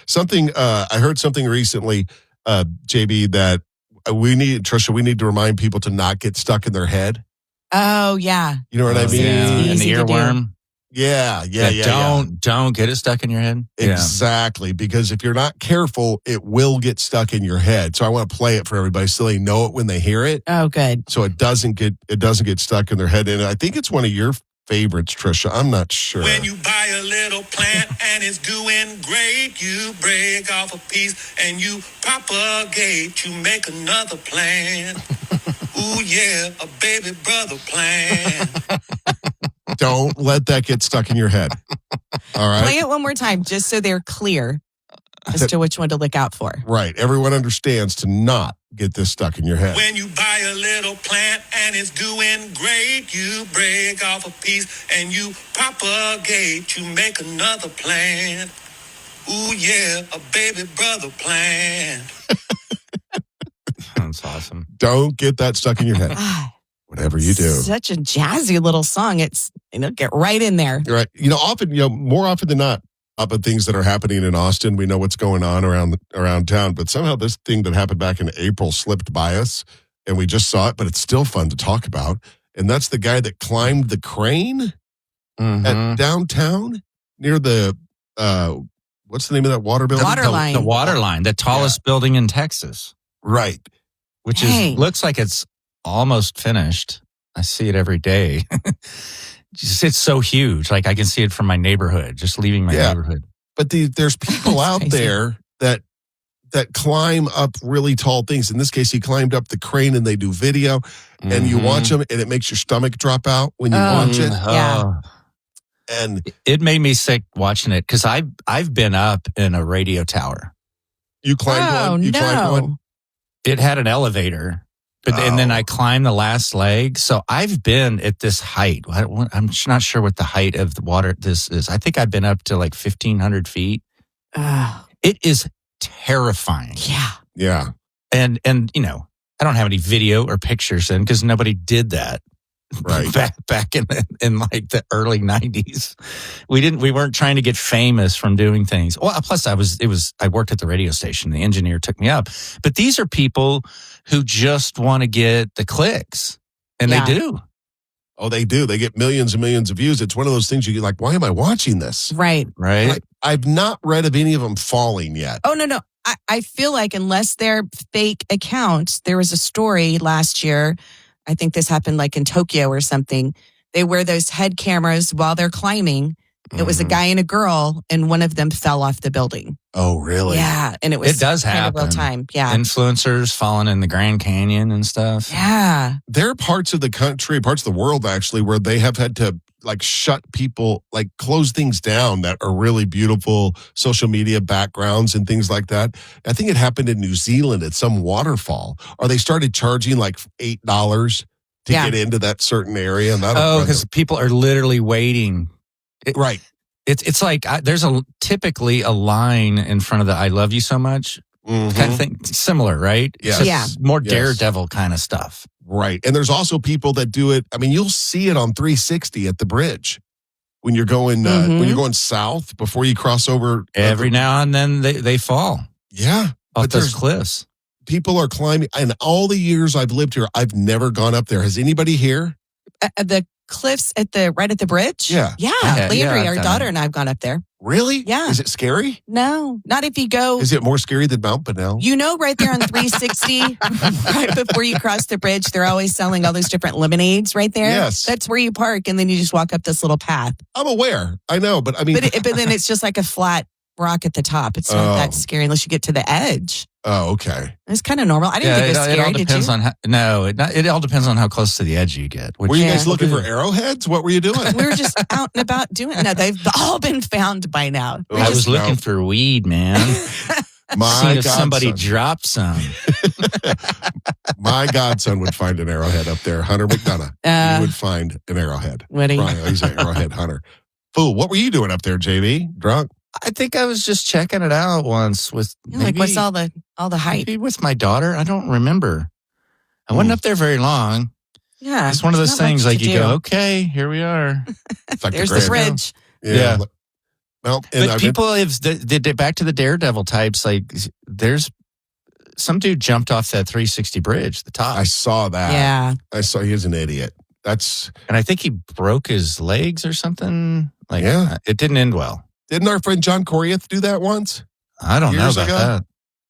Something I heard something recently, JB, that we need to remind people to not get stuck in their head. Oh, yeah. You know what I mean? Yeah, and the earworm. Yeah. Don't get it stuck in your head. Exactly, because if you're not careful, it will get stuck in your head. So I want to play it for everybody so they know it when they hear it. Oh, good. So it doesn't get stuck in their head. And I think it's one of your favorites, Trisha. I'm not sure. When you buy a little plant and it's doing great, you break off a piece and you propagate. You make another plant. Ooh, yeah, a baby brother plant. Don't let that get stuck in your head. All right? Play it one more time just so they're clear as to which one to look out for. Right. Everyone understands to not get this stuck in your head. When you buy a little plant and it's doing great, you break off a piece and you propagate. You make another plant. Ooh, yeah, a baby brother plant. That's awesome. Don't get that stuck in your head. Whatever you do. Such a jazzy little song. It's, get right in there. Right. More often than not, up at things that are happening in Austin, we know what's going on around town. But somehow this thing that happened back in April slipped by us, and we just saw it, but it's still fun to talk about. And that's the guy that climbed the crane at downtown near the, what's the name of that water building? Waterline. The Waterline, the tallest building in Texas. Right. Which looks like it's almost finished. I see it every day. It's so huge. Like I can see it from my neighborhood, just leaving my neighborhood. But there's people out there that climb up really tall things. In this case, he climbed up the crane and they do video and you watch them and it makes your stomach drop out when you watch it. Yeah. And it made me sick watching it because I've been up in a radio tower. You climbed one? You climbed one? It had an elevator. And then I climbed the last leg. So I've been at this height. I'm not sure what the height of the water this is. I think I've been up to like 1,500 feet. It is terrifying. Yeah. Yeah. And I don't have any video or pictures in because nobody did that. Right. Back in like the early 90s. We weren't trying to get famous from doing things. Well, plus I worked at the radio station. The engineer took me up. But these are people who just want to get the clicks. And they do. Oh, they do. They get millions and millions of views. It's one of those things you get like, why am I watching this? Right. Right. I've not read of any of them falling yet. Oh, no. I feel like unless they're fake accounts, there was a story last year. I think this happened like in Tokyo or something. They wear those head cameras while they're climbing. It was a guy and a girl, and one of them fell off the building. Oh, really? Yeah, and it does happen. Real time. Yeah, influencers falling in the Grand Canyon and stuff. Yeah, there are parts of the country, parts of the world actually, where they have had to like shut people, like close things down that are really beautiful social media backgrounds and things like that. I think it happened in New Zealand at some waterfall, or they started charging like $8 to get into that certain area. And because people are literally waiting. Right. It's like there's typically a line in front of the "I love you so much" kind of thing, similar, right? Yes. Yeah, more daredevil kind of stuff. Right. And there's also people that do it. I mean, you'll see it on 360 at the bridge when you're going south before you cross over. Every now and then they fall. Yeah. Off those cliffs. People are climbing. In all the years I've lived here, I've never gone up there. Has anybody here? The cliffs right at the bridge? Yeah. Yeah. Landry, our daughter, and I have gone up there. Really? Yeah. Is it scary? No, not if you go. Is it more scary than Mount Pinnell? Right there on 360, right before you cross the bridge, they're always selling all those different lemonades right there. Yes. That's where you park, and then you just walk up this little path. I'm aware. I know, but I mean. But then it's just like a flat rock at the top. It's not that scary unless you get to the edge. Oh, okay. It's kind of normal. I didn't think it was scary. It all depends on it all depends on how close to the edge you get. Were you guys looking for arrowheads? What were you doing? We were just out and about doing. No, they've all been found by now. I was looking for weed, man. My if somebody dropped some. My godson would find an arrowhead up there. Hunter McDonough. He would find an arrowhead. Would he? He's an arrowhead hunter. Fool, what were you doing up there, JV? Drunk? I think I was just checking it out once with what's all the hype? Maybe with my daughter. I don't remember. I wasn't up there very long. Yeah. It's one of those things like you go, okay, here we are. It's like There's the bridge. Yeah. Well, and But people have back to the daredevil types. Like there's some dude jumped off that 360 bridge, the top. I saw that. Yeah. I saw he's an idiot. And I think he broke his legs or something. Like, Yeah. It didn't end well. Didn't our friend John Coriath do that once? I don't know Years about ago? that.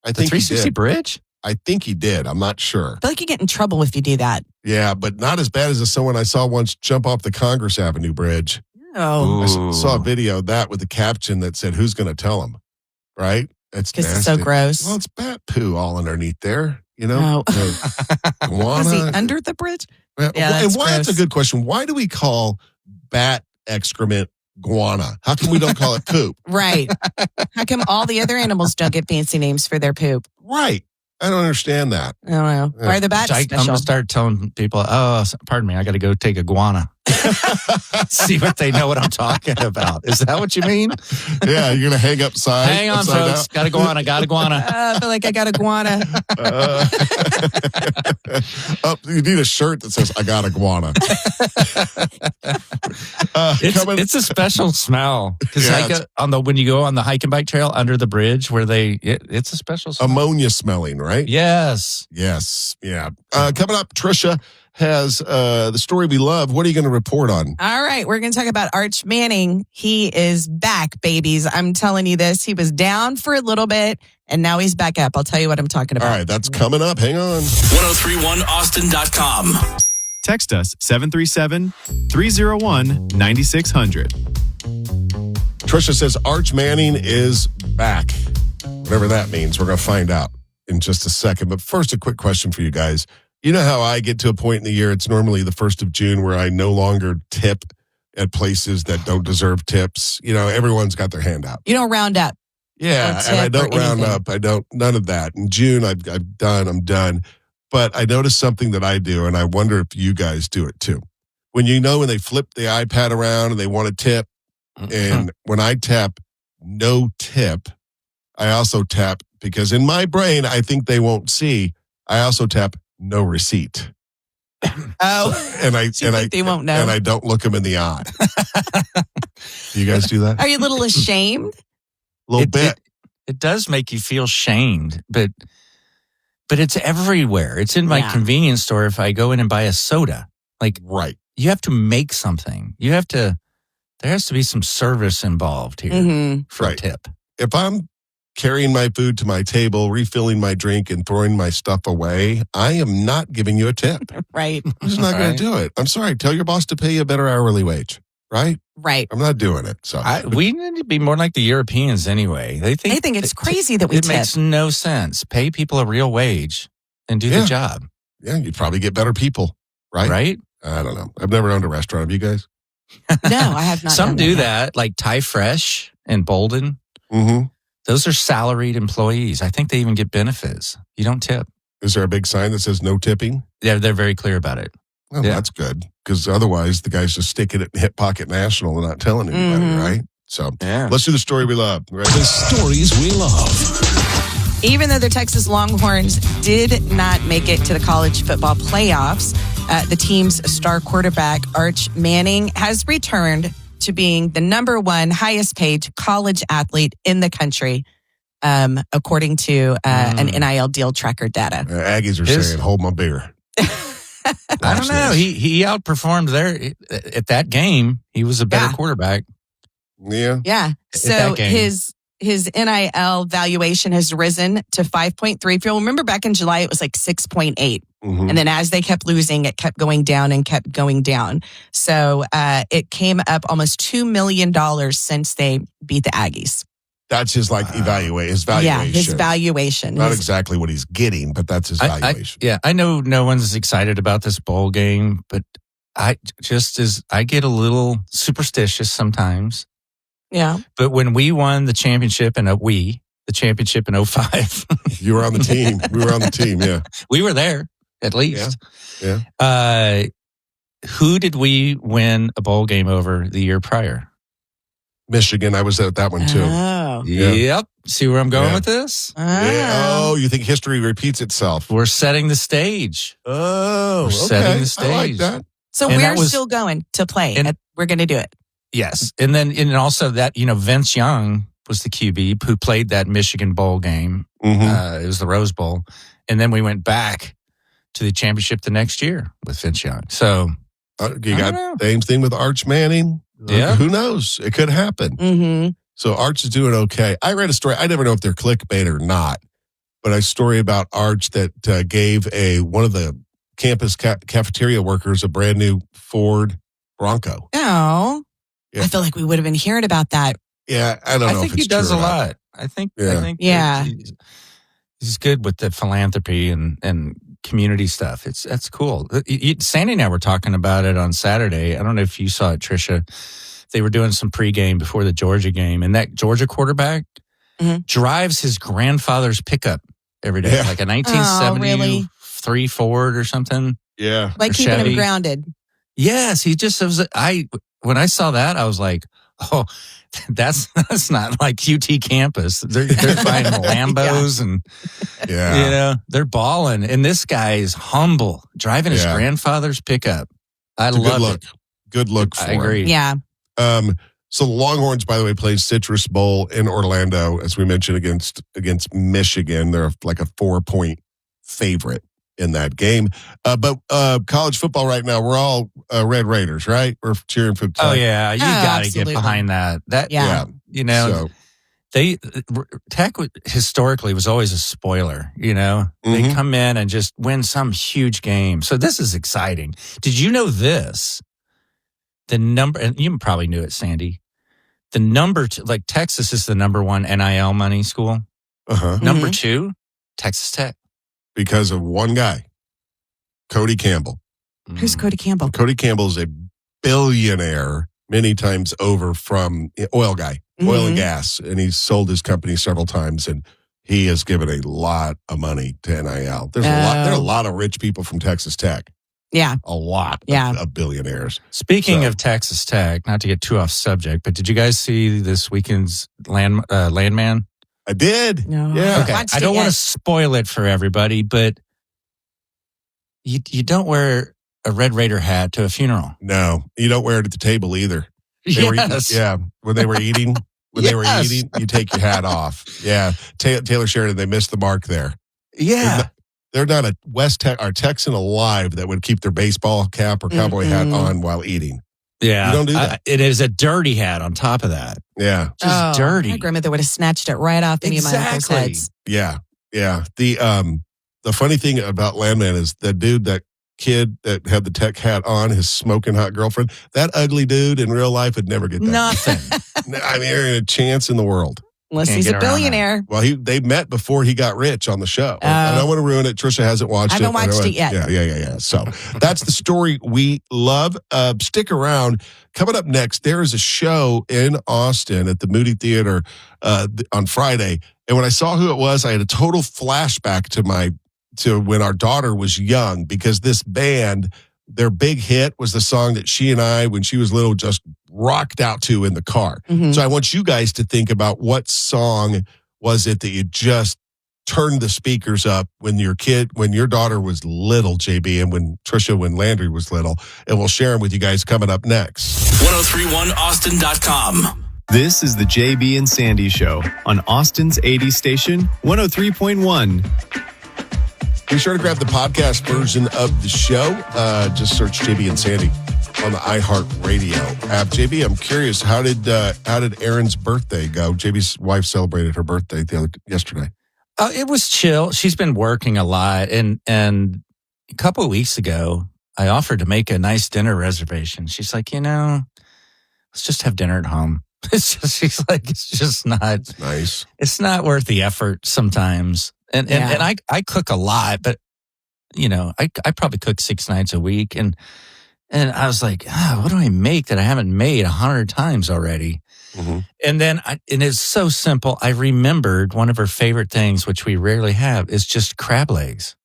I The think 360 he did. bridge? I think he did. I'm not sure. I feel like you get in trouble if you do that. Yeah, but not as bad as someone I saw once jump off the Congress Avenue Bridge. Oh, Ooh. I saw a video of that with the caption that said, "Who's going to tell him?" Right? It's because it's so nasty. gross. Well, it's bat poo all underneath there. You No. know, guana. Was he under the bridge? Well, Yeah, and that's why? That's a gross. good question. Why do we call bat excrement guana? How come we don't call it poop? Right. How come all the other animals don't get fancy names for their poop? Right. I don't understand that. I don't know. Yeah. Why are the bats I'm special? going to start telling people, pardon me, I got to go take a guana. See what they know what I'm talking about. Is that what you mean? Yeah, you're gonna hang upside. Hang on, upside folks. Got a guana. Got a guana. I feel like I got iguana. You need a shirt that says "I got iguana." It's a special smell because Yeah, when you go on the hike and bike trail under the bridge where it's a special smell. ammonia smelling, right? Yes. Yes. Yeah. Coming up, Trisha has the story we love. What are you going to report on? All right, we're going to talk about Arch Manning. He is back, babies. I'm telling you this. He was down for a little bit, and now he's back up. I'll tell you what I'm talking about. All right, that's coming up. Hang on. 1031austin.com. Text us 737-301-9600. Trisha says Arch Manning is back. Whatever that means, we're going to find out in just a second. But first, a quick question for you guys. You know how I get to a point in the year, it's normally the 1st of June, where I no longer tip at places that don't deserve tips. You know, everyone's got their hand out. You don't round up. Yeah, Or and I tip don't or round anything. up. I don't, none of that. In June, I'm done. But I noticed something that I do, and I wonder if you guys do it too. When they flip the iPad around and they want to tip, and when I tap no tip, I also tap, because in my brain, I think they won't see, I also tap no receipt. Oh, And I so you think they won't know. and I don't look them in the eye. Do you guys do that? Are you a little ashamed? A little bit. It does make you feel shamed, but it's everywhere. It's in my convenience store. If I go in and buy a soda, like Right. you have to make something. There has to be some service involved here Mm-hmm. for Right. a tip. If I'm carrying my food to my table, refilling my drink, and throwing my stuff away, I am not giving you a tip. Right. I'm just not going Right. to do it. I'm sorry. Tell your boss to pay you a better hourly wage. Right? Right. I'm not doing it. So We need to be more like the Europeans anyway. They think it's crazy that we it tip. makes no sense. Pay people a real wage and do Yeah. the job. yeah, you'd probably get better people. Right? Right? I don't know. I've never owned a restaurant. Have you guys? No, I have not. Some done do yet. that, like Thai Fresh and Bolden. Mm-hmm. Those are salaried employees. I think they even get benefits. You don't tip. Is there a big sign that says no tipping? They're very clear about it. Well, Yeah. that's good, because otherwise the guy's just sticking it in Hip Pocket National and not telling anybody, Mhm. right? So Yeah. let's do the story we love. Right? The stories we love. Even though the Texas Longhorns did not make it to the college football playoffs, the team's star quarterback, Arch Manning, has returned to being the number one highest paid college athlete in the country, according to an NIL deal tracker data. Aggies are His- saying, hold my beer. I don't know. He outperformed there at that game. He was a better Yeah. quarterback. Yeah. Yeah. So that game. his NIL valuation has risen to 5.3. If you'll remember back in July, it was like 6.8. Mhm. And then as they kept losing, it kept going down and kept going down. So it came up almost $2 million since they beat the Aggies. That's his his valuation. Yeah, his valuation. Not His- exactly what he's getting, but that's his valuation. I know no one's excited about this bowl game, but I get a little superstitious sometimes. yeah. But when we won the championship in 05, You were on the team. We were on the team, yeah. we were there at least. Yeah. Who did we win a bowl game over the year prior? Michigan, I was at that one too. Oh. Yeah. Yep. See where I'm going Yeah. with this? Yeah. Oh, you think history repeats itself? We're setting the stage. Oh, We're setting the I like stage. that. So And we're that was- still going to play. and- We're going to do it. Yes. And then, and also that, Vince Young was the QB who played that Michigan Bowl game. Mhm. It was the Rose Bowl. And then we went back to the championship the next year with Vince Young. So You I got don't know. the same thing with Arch Manning. Yeah. Who knows? It could happen. Mm-hmm. So Arch is doing okay. I read a story. I never know if they're clickbait or not, but a story about Arch that gave one of the campus cafeteria workers a brand new Ford Bronco. Oh, Yeah. I feel like we would have been hearing about that. Yeah, I don't know think if it's he does true a or not. lot. I think Yeah. he's good with the philanthropy and community stuff. That's cool. Sandy and I were talking about it on Saturday. I don't know if you saw it, Trisha. They were doing some pregame before the Georgia game, and that Georgia quarterback drives his grandfather's pickup every day, Yeah. like a 1973 Ford or something. Yeah. Like Or keeping Chevy. him grounded. Yes, he just was. When I saw that, I was like, oh, that's not like UT campus. They're buying Lambos and Yeah. they're balling. And this guy is humble, driving his Yeah. grandfather's pickup. I It's a love good look. it. Good look for I agree. Yeah. him. So the Longhorns, by the way, played Citrus Bowl in Orlando, as we mentioned, against Michigan. They're like a 4-point favorite in that game. But college football right now, we're all Red Raiders, right? We're cheering for Tech. Oh yeah, you got to get absolutely. behind that. Yeah. So, Tech historically was always a spoiler. They Mhm. come in and just win some huge game. So this is exciting. Did you know this? The number, and you probably knew it, Sandy. The number, like Texas is the number one NIL money school. uh-huh. Number two, Texas Tech. Because of one guy, Cody Campbell. Who's Cody Campbell? Cody Campbell is a billionaire many times over from oil guy, oil and gas, and he's sold his company several times, and he has given a lot of money to NIL. There are a lot of rich people from Texas Tech. Yeah. A lot of billionaires. Speaking of Texas Tech, not to get too off subject, but did you guys see this weekend's Landman? I did. No. Yeah. Okay, I don't want to spoil it for everybody, but you don't wear a Red Raider hat to a funeral. No, you don't wear it at the table either. They were eating, when they were eating, you take your hat off. Yeah. Taylor Sheridan, they missed the mark there. Yeah. They're not a or Texan alive that would keep their baseball cap or cowboy hat on while eating. Yeah. You don't do that. It is a dirty hat on top of that. Yeah. Just dirty. My grandmother would have snatched it right off any of my uncle's heads. Yeah. Yeah. The funny thing about Landman is that kid that had the Tech hat on, his smoking hot girlfriend, that ugly dude in real life would never get that. Nothing. I mean, there ain't a chance in the world. Unless Can't he's get a around that. billionaire. Well, they met before he got rich on the show. I don't want to ruin it. Trisha hasn't watched it. I haven't watched it yet. Yeah. So that's the story we love. Stick around. Coming up next, there is a show in Austin at the Moody Theater on Friday. And when I saw who it was, I had a total flashback to when our daughter was young, because this band, their big hit was the song that she and I, when she was little, just rocked out to in the car. Mhm. So I want you guys to think about what song was it that you just turned the speakers up when your daughter was little, JB, and when Landry was little. And we'll share them with you guys coming up next. 1031austin.com. This is the JB and Sandy Show on Austin's 80 station, 103.1. Be sure to grab the podcast version of the show. Just search JB and Sandy on the iHeartRadio app. JB, I'm curious, how did Erin's birthday go? JB's wife celebrated her birthday yesterday. It was chill. She's been working a lot, and a couple of weeks ago, I offered to make a nice dinner reservation. She's like, let's just have dinner at home. She's like, it's just not Nice. It's not worth the effort sometimes. And I cook a lot, but I probably cook 6 nights a week, and I was like, what do I make that I haven't made 100 times already? Mm-hmm. And then and it's so simple. I remembered one of her favorite things, which we rarely have, is just crab legs.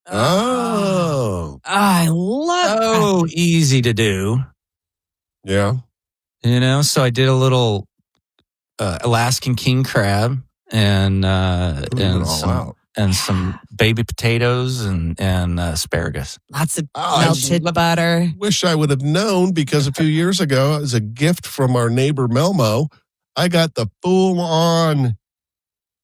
Oh. I love So easy to do, Yeah. So I did a little Alaskan king crab and Moving it all out. and some baby potatoes and asparagus. Lots of Oh, melted butter. Wish I would have known, because a few years ago, as a gift from our neighbor Melmo, I got the full-on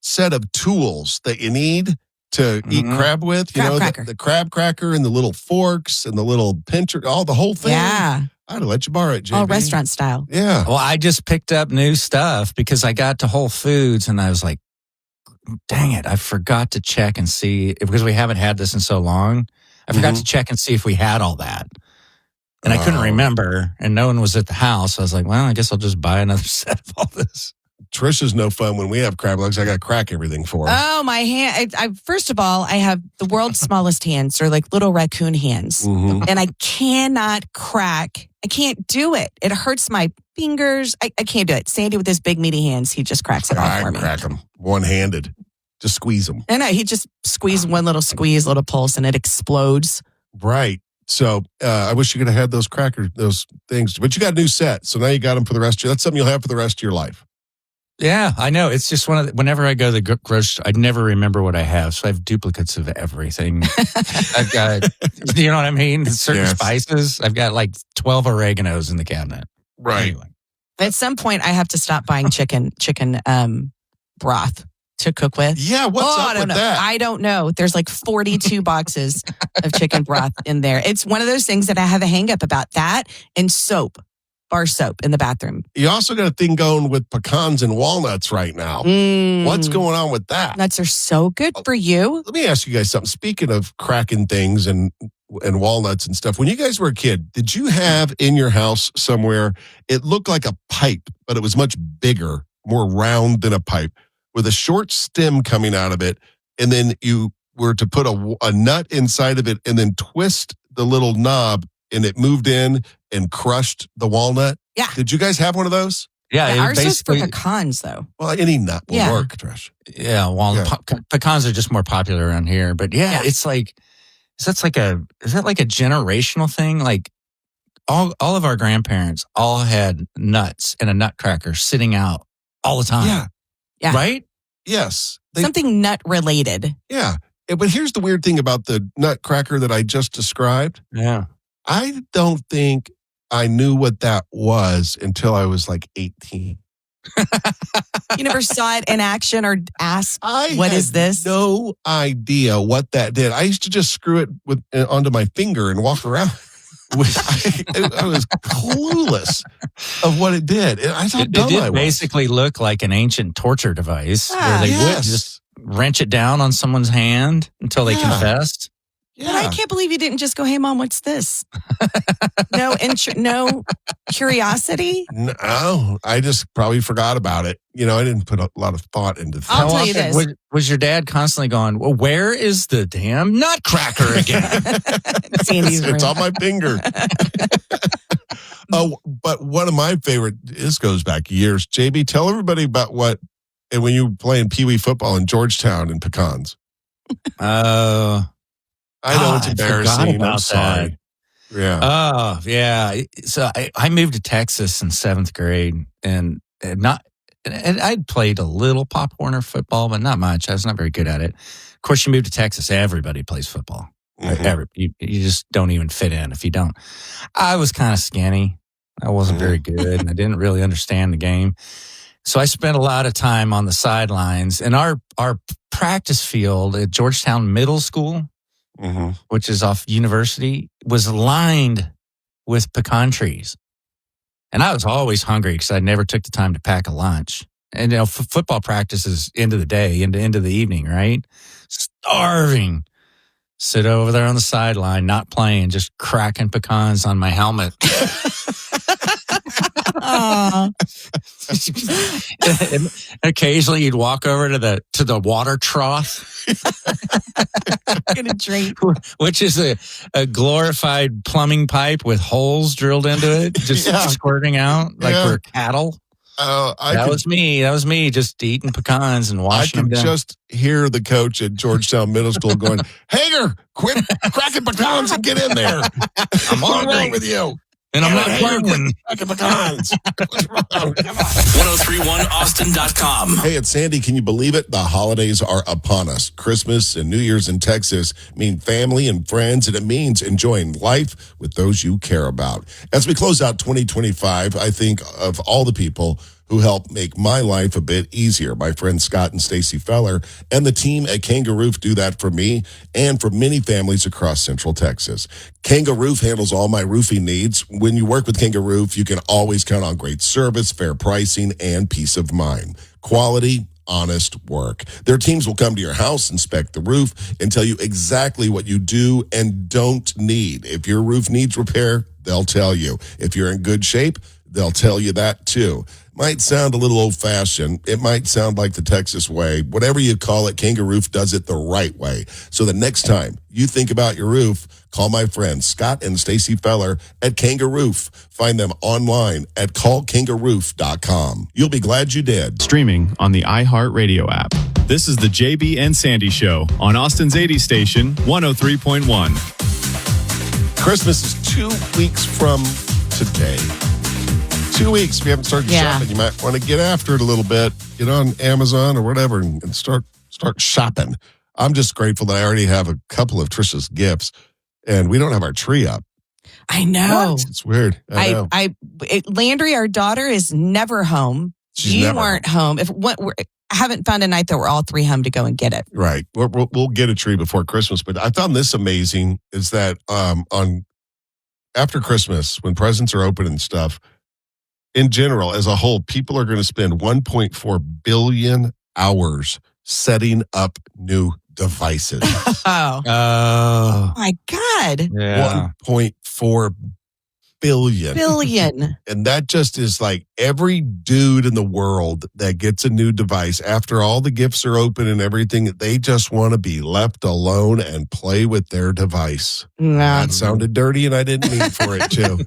set of tools that you need to eat crab with. Crab cracker. The crab cracker and the little forks and the little pincher, the whole thing. Yeah. I'd have let you borrow it, JB. All restaurant style. Yeah. Well, I just picked up new stuff because I got to Whole Foods and I was like, dang it, I forgot to check and see, because we haven't had this in so long. I forgot to check and see if we had all that. And I couldn't remember, and no one was at the house. I was like, well, I guess I'll just buy another set of all this. Trish is no fun when we have crab legs. I got to crack everything for her. Oh, my hand. First of all, I have the world's smallest hands. They're like little raccoon hands. Mm-hmm. And I cannot crack. I can't do it. It hurts my fingers. I can't do it. Sandy with his big meaty hands, he just cracks it off for me. I crack them one-handed. Just squeeze them. I know. He just squeezed one little little pulse, and it explodes. Right. So I wish you could have had those crackers, those things. But you got a new set. So now you got them for the rest of that's something you'll have for the rest of your life. Yeah, I know. It's just whenever I go to the grocery store, I never remember what I have. So I have duplicates of everything. I've got, you know what I mean? Certain spices. I've got like 12 oreganos in the cabinet. Right. Anyway. At some point, I have to stop buying chicken broth to cook with. Yeah, what's up I don't with know. that? I don't know. There's like 42 boxes of chicken broth in there. It's one of those things that I have a hang up about, that and soap. Bar soap in the bathroom. You also got a thing going with pecans and walnuts right now. What's going on with that? Nuts are so good for you. Let me ask you guys something. Speaking of cracking things and walnuts and stuff, when you guys were a kid, did you have in your house somewhere, it looked like a pipe, but it was much bigger, more round than a pipe, with a short stem coming out of it, and then you were to put a nut inside of it and then twist the little knob, and it moved in and crushed the walnut? Yeah. Did you guys have one of those? Yeah, Ours is for basically. pecans, though. Well, any nut will work, Trish. Yeah, pecans are just more popular around here. But yeah, it's like, is that like a generational thing? Like all of our grandparents all had nuts and a nutcracker sitting out all the time. Yeah. Right? Yes. Something nut related. Yeah. But here's the weird thing about the nutcracker that I just described. Yeah. I don't think I knew what that was until I was like 18. You never saw it in action or asked, what is this? No idea what that did. I used to just screw it onto my finger and walk around. I was clueless of what it did. I thought It did basically look like an ancient torture device where they would just wrench it down on someone's hand until they confessed. Yeah. But I can't believe you didn't just go, hey, Mom, what's this? No curiosity? No, I just probably forgot about it. I didn't put a lot of thought into things. I'll tell you this. Was your dad constantly going, well, where is the damn nutcracker again? It's on my finger. But one of my favorite, this goes back years. JB, tell everybody about and when you were playing Pee Wee football in Georgetown in pecans. I know it's embarrassing. I'm sorry. That. Yeah. Oh, yeah. So I moved to Texas in 7th grade, and I'd played a little Pop Warner football, but not much. I was not very good at it. Of course, you move to Texas, everybody plays football. Mm-hmm. You just don't even fit in if you don't. I was kind of skinny. I wasn't very good, and I didn't really understand the game. So I spent a lot of time on the sidelines, and our practice field at Georgetown Middle School, which is off University, was lined with pecan trees. And I was always hungry because I never took the time to pack a lunch. And, football practice is end of the day, into the evening, right? Starving. Sit over there on the sideline, not playing, just cracking pecans on my helmet. And occasionally you'd walk over to the water trough. Get a drink. Which is a glorified plumbing pipe with holes drilled into it, just squirting out like we're cattle. That was me just eating pecans and washing them down. I could just hear the coach at Georgetown Middle School going, Hager, quit cracking pecans and get in there. I'm What's wrong with you? And I'm not Hager, playing. quit pecans. What's wrong? Come on. 1031austin.com. Hey, it's Sandy. Can you believe it? The holidays are upon us. Christmas and New Year's in Texas mean family and friends, and it means enjoying life with those you care about. As we close out 2025, I think of all the people who helped make my life a bit easier. My friends Scott and Stacy Feller and the team at Kangaroo do that for me and for many families across Central Texas. Kangaroo handles all my roofing needs. When you work with Kangaroo, you can always count on great service, fair pricing, and peace of mind. Quality, honest work. Their teams will come to your house, inspect the roof, and tell you exactly what you do and don't need. If your roof needs repair, they'll tell you. If you're in good shape, they'll tell you that too. Might sound a little old-fashioned. It might sound like the Texas way. Whatever you call it, Kangaroo does it the right way. So the next time you think about your roof, call my friends Scott and Stacy Feller at Kangaroo. Find them online at callkangaroo.com. You'll be glad you did. Streaming on the iHeartRadio app. This is the JB and Sandy Show on Austin's 80 station, 103.1. Christmas is 2 weeks from today. 2 weeks. If you haven't started shopping, you might want to get after it a little bit. Get on Amazon or whatever and start shopping. I'm just grateful that I already have a couple of Trisha's gifts, and we don't have our tree up. I know. It's weird. I know. Landry, our daughter, is never home. She's you never weren't home. I haven't found a night that we're all three home to go and get it. Right. We'll get a tree before Christmas. But I found this amazing is that after Christmas, when presents are open and stuff, in general, as a whole, people are going to spend 1.4 billion hours setting up new devices. Oh my God. Yeah. 1.4 billion. And that just is like every dude in the world that gets a new device, after all the gifts are open and everything, they just want to be left alone and play with their device. That sounded dirty and I didn't mean for it to.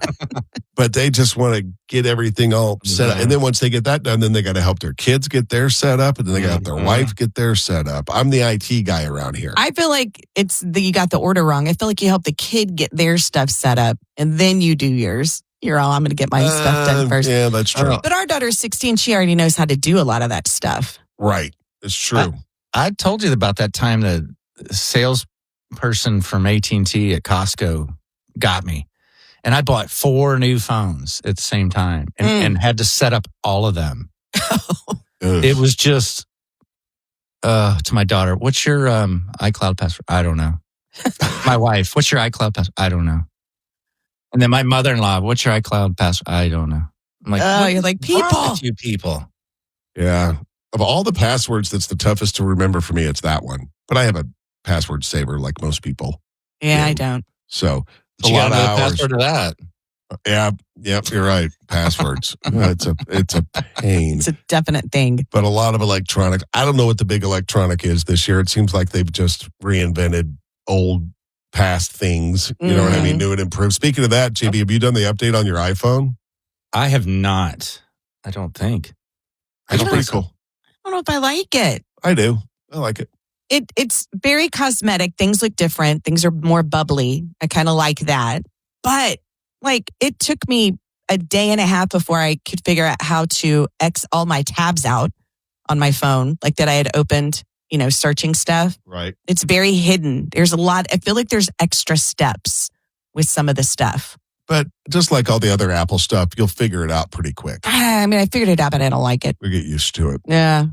But they just want to get everything all set up. And then once they get that done, then they got to help their kids get their set up. And then they got to help their wife get their set up. I'm the IT guy around here. I feel like you got the order wrong. I feel like you help the kid get their stuff set up and then you do yours. You're all, I'm going to get my stuff done first. Yeah, that's true. But our daughter's 16. She already knows how to do a lot of that stuff. Right. It's true. I told you about that time the salesperson from AT&T at Costco got me. And I bought 4 new phones at the same time and had to set up all of them. It was just, to my daughter, what's your iCloud password? I don't know. My wife, what's your iCloud password? I don't know. And then my mother-in-law, what's your iCloud password? I don't know. I'm like, you're like, people. You people. Yeah. Of all the passwords, that's the toughest to remember for me. It's that one. But I have a password saver like most people. Yeah, I don't. So it's You a lot got of to know the hours. password to that. Yeah. Yep. You're right. Passwords. It's a pain. It's a definite thing. But a lot of electronic. I don't know what the big electronic is this year. It seems like they've just reinvented old past things. You know what I mean? New and improved. Speaking of that, JB, have you done the update on your iPhone? I have not. I don't think. It's pretty cool. I don't know if I like it. I do. I like it. It's very cosmetic. Things look different. Things are more bubbly. I kind of like that. But it took me a day and a half before I could figure out how to X all my tabs out on my phone, like that I had opened, searching stuff. Right. It's very hidden. There's a lot. I feel like there's extra steps with some of the stuff. But just like all the other Apple stuff, you'll figure it out pretty quick. I mean, I figured it out, but I don't like it. We get used to it. Yeah.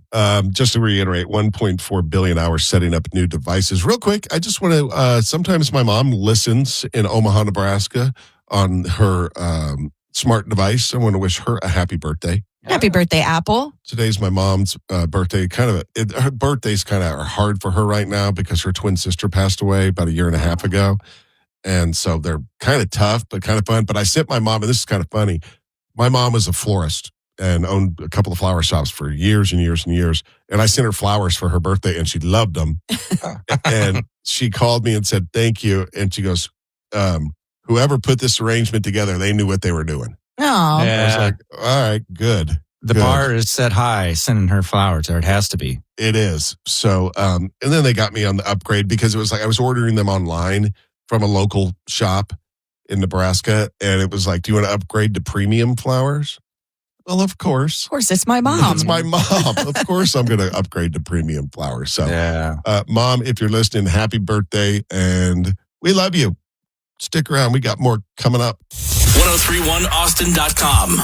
Just to reiterate, 1.4 billion hours setting up new devices. Real quick, I just want to, sometimes my mom listens in Omaha, Nebraska on her smart device. I want to wish her a happy birthday. Happy birthday, Apple. Today's my mom's birthday. Her birthdays kind of are hard for her right now because her twin sister passed away about 1.5 years ago. And so they're kind of tough, but kind of fun. But I sent my mom, and this is kind of funny. My mom was a florist and owned a couple of flower shops for years and years and years. And I sent her flowers for her birthday, and she loved them. And she called me and said, thank you. And she goes, whoever put this arrangement together, they knew what they were doing. Oh. I was like, all right, good. The bar is set high, sending her flowers, or it has to be. It is. So, and then they got me on the upgrade because it was like I was ordering them online from a local shop. in Nebraska, and it was like, do you want to upgrade to premium flowers? Well, of course. Of course, it's my mom. It's my mom. Of course, I'm going to upgrade to premium flowers. So, Yeah. Mom, if you're listening, happy birthday, and we love you. Stick around. We got more coming up. 1031austin.com.